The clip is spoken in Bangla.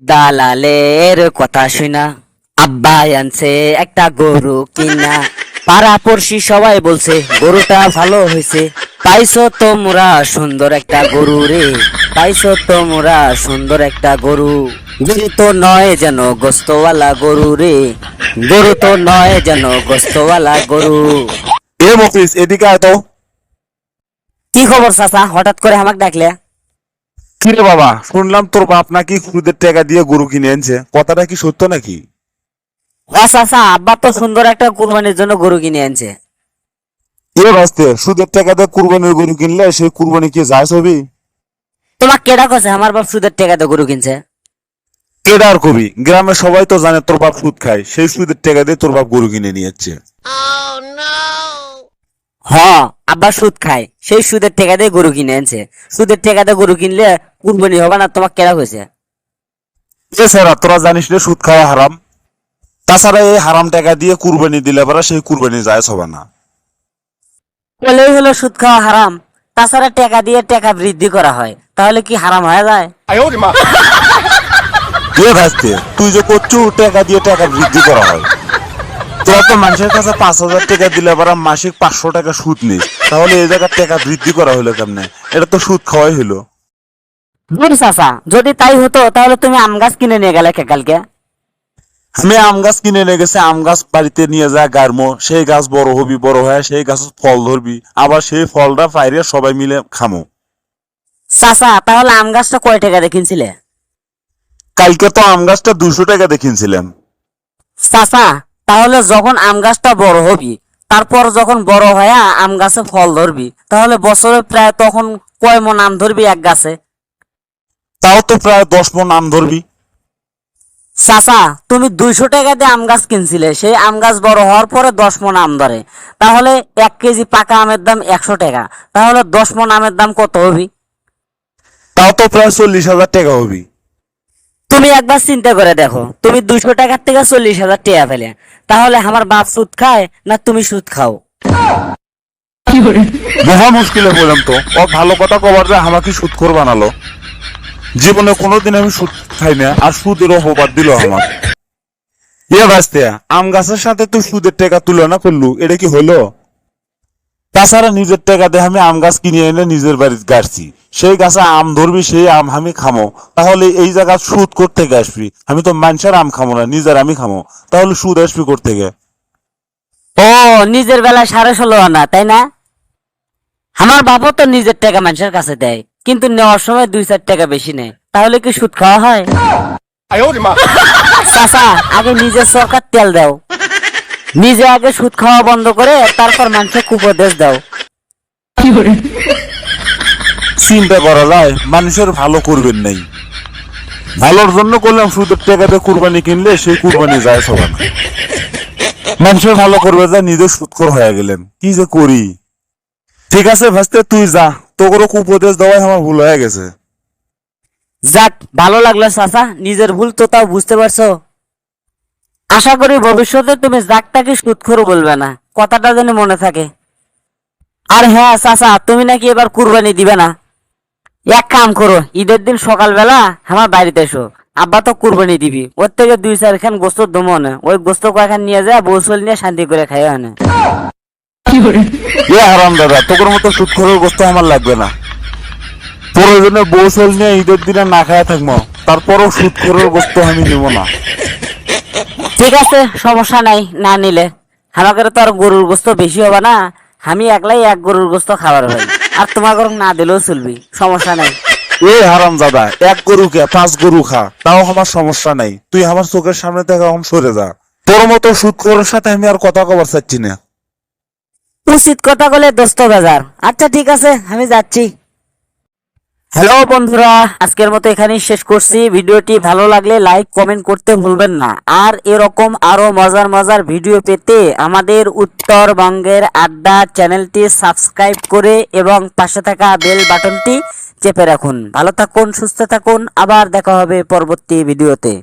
দালালের কথা শুনা আব্বা আনছে একটা গরু কিনা। পাড়া পড়শি সবাই বলছে গরুটা ভালো হয়েছে। পাইছো তোমরা সুন্দর একটা গরু রে, পাইছো তোমরা সুন্দর একটা গরু। গরু তো নয় যেন গোস্তওয়ালা গরু রে, গরু তো নয় যেন গোস্তওয়ালা গরু। এ মফিস, এদিকে আয় তো। কি খবর চাচা, হঠাৎ করে আমাকে ডাকলে? কিরে বাবা, শুনলাম তোর বাপ নাকি সুদের টাকা দিয়ে গরু কিনে আনছে, কথাটা কি সত্য নাকি? হ্যাঁ চাচা, আব্বা তো সুন্দর একটা কুরবানির জন্য গরু কিনে আনছে। এ বাস্তে, সুদের টাকা দিয়ে কুরবানির গরু কিনলে সেই কুরবানি কি যায় ছবি? তোমার কেডা কছে আমার বাপ সুদের টাকাতে গরু কিনছে? কেডা আর কবি, গ্রামের সবাই তো জানে তোর বাপ সুদ খায়, সেই সুদের টাকা দিয়ে তোর বাপ গরু কিনে নিয়ে যাচ্ছে। হ্যাঁ, আব্বা সুদ খায়, সেই সুদের টাকা দিয়ে গরু কিনে আনছে। সুদের টাকাতে গরু কিনলে কুরবানি হবে না, তোমার কেডা কইছে? এছাড়া তোরা জানিস না সুদ খাওয়া হারাম। তাছাড়া এই হারাম টাকা দিয়ে কুরবানি দিলে পরে সেই কুরবানি যায় হবে না। বলেই হলো সুদ খাওয়া হারাম। তাছাড়া টাকা দিয়ে টাকা বৃদ্ধি করা হয়, তাহলে কি হারাম হয়ে যায়? এ ভাসতে, তুই যে করছু টাকা দিয়ে টাকা বৃদ্ধি করা হয়, তোরা তো মানুষের কাছে 5,000 টাকা দিলে পরে মাসিক 500 টাকা সুদ নিস, তাহলে এই জায়গায় টাকা বৃদ্ধি করা হলো কেমনে? এটা তো সুদ খাওয়াই হলো। দূর চাচা, যদি তাই হতো তাহলে তুমি আম গাছ কিনে নিয়ে গেলে কে কালকে? আমি আম গাছ কিনে নিয়ে গেছে, আম গাছ বাড়িতে নিয়ে যা গাড়মো, সেই গাছ বড় হবি, বড় হয়ে সেই গাছ ফল ধরবি, আবার সেই ফলটা পাইরে সবাই মিলে খামো। চাচা, তাহলে আম গাছটা কয় টাকা দিয়ে কিনছিলে? কালকে তো আম গাছটা 200 টাকা দিয়ে কিনছিলাম। চাচা, তাহলে যখন আম গাছটা বড় হবি, তারপর যখন বড় হয়ে আম গাছে ফল ধরবি, তাহলে বছরে প্রায় তখন কয় মন আম ধরবি এক গাছে? তাও তো প্রায় 10 মণ আম ধরবি। চাচা, তুমি 200 টাকা দিয়ে আম গাছ কিনছিলে, সেই আম গাছ বড় হওয়ার পরে 10 মণ আম ধরে, তাহলে 1 কেজি পাকা আমের দাম 100 টাকা, তাহলে 10 মণ আমের দাম কত হবি? তাও তো প্রায় 40,000 টাকা হবি। তুমি একবার চিন্তা করে দেখো, তুমি 200 টাকার থেকে 40,000 টাকা ফেলে, তাহলে আমার বাপ সুদ খায় না তুমি সুদ খাও? মহা মুশকিলে বললাম তো, ও ভালো কথা কবার যে আমাকে সুদখোর বানালো। জীবনে কোনোদিন আমি সুদ খাই না, আর সুদের অপবাদ দিল আমার। ইয়ে ভাসতে, আম গাছের সাথে তুই সুদের টাকা তুলনা করলু, এটা কি হলো? তাছাড়া নিজের টাকা দিয়ে আমি আম গাছ কিনে এনে নিজের বাড়িতে গাছছি, সেই গাছে আম ধরবি, সেই আম আমি খামো, তাহলে এই জায়গা সুদ করতে আসবি? আমি তো মানুষের আম খামো না, নিজের আমি খামো, তাহলে সুদ আসবি করতে গে? ও, নিজের বেলায় 16.5 আনা, তাই না? আমার বাবা তো নিজের টাকা মানুষের কাছে দেয়, কিন্তু নেওয়ার সময় 2-4 টাকা বেশি নেয়, তাহলে কি সুদ খাওয়া হয়? চাচা, আগে নিজের সরকার তেল দাও, নিজে আগে সুদ খাওয়া বন্ধ করে তারপর মানুষকে কুপদেশ দাও। চিন্তা করা যায়, মানুষের ভালো করবেন নাই, ভালোর জন্য করলাম সুদের টাকাতে কুরবানি কিনলে সেই কুরবানি যায় সবার না। মানুষের ভালো করবে যা নিজে সুদখোর হয়ে গেলেন, কি যে করি। ঠিক আছে ভাসতে, তুই যা, তোকে উপদেশ দেওয়াই আমার ভুল হয়ে গেছে। যাক, ভালো লাগলো চাচা, নিজের ভুল তো তাও বুঝতে পারছো। আশা করি ভবিষ্যতে তুমি যাকটাকে সুদখোর বলবে না, কথাটা যেন মনে থাকে। আর হ্যাঁ চাচা, তুমি নাকি এবার কুরবানি দিবে না? এক কাম করো, ঈদের দিন সকালবেলা আমার বাড়িতে এসো, আব্বা তো কুরবানি দিবি, ওর থেকে 2-4 খান গোস্ত দমো না, ওই গোস্ত কয়েকখান নিয়ে যায় বৌসল নিয়ে শান্তি করে খাইও না। এ হারাম দাদা, তোর মতো সুদখোরের গোস্ত আমার লাগবে না। প্রয়োজনে বৌসল নিয়ে ঈদের দিনে না খায়া থাকবো, তারপরও সুদখোরের গোস্ত আমি নিব না। ঠিক আছে, সমস্যা নাই, না নিলে। আমাকে তো আর গরুর গোস্ত বেশি হবে না, আমি একলাই এক গরুর গোস্ত খাবার হয়, আর তোমার ঘর না দিলেও চলবি, সমস্যা নাই। এ হারাম দাদা, এক গরু কে 5 গরু খা, তাও আমার সমস্যা নাই, তুই আমার চোখের সামনে থেকে এখন সরে যা। তোর মতো সুদখোরের সাথে আমি আর কথা কবার চাচ্ছি না। উচিত কথা বলে দোস্ত বাজার। আচ্ছা ঠিক আছে, আমি যাচ্ছি। হ্যালো বন্ধুরা, আজকের মতো এখানেই শেষ করছি। ভিডিওটি ভালো লাগলে লাইক কমেন্ট করতে ভুলবেন না, আর এরকম আরো মজার মজার ভিডিও পেতে আমাদের উত্তরবঙ্গের আড্ডা চ্যানেলটি সাবস্ক্রাইব করে এবং পাশে থাকা বেল বাটনটি চেপে রাখুন। ভালো থাকুন, সুস্থ থাকুন, আবার দেখা হবে পরবর্তী ভিডিওতে।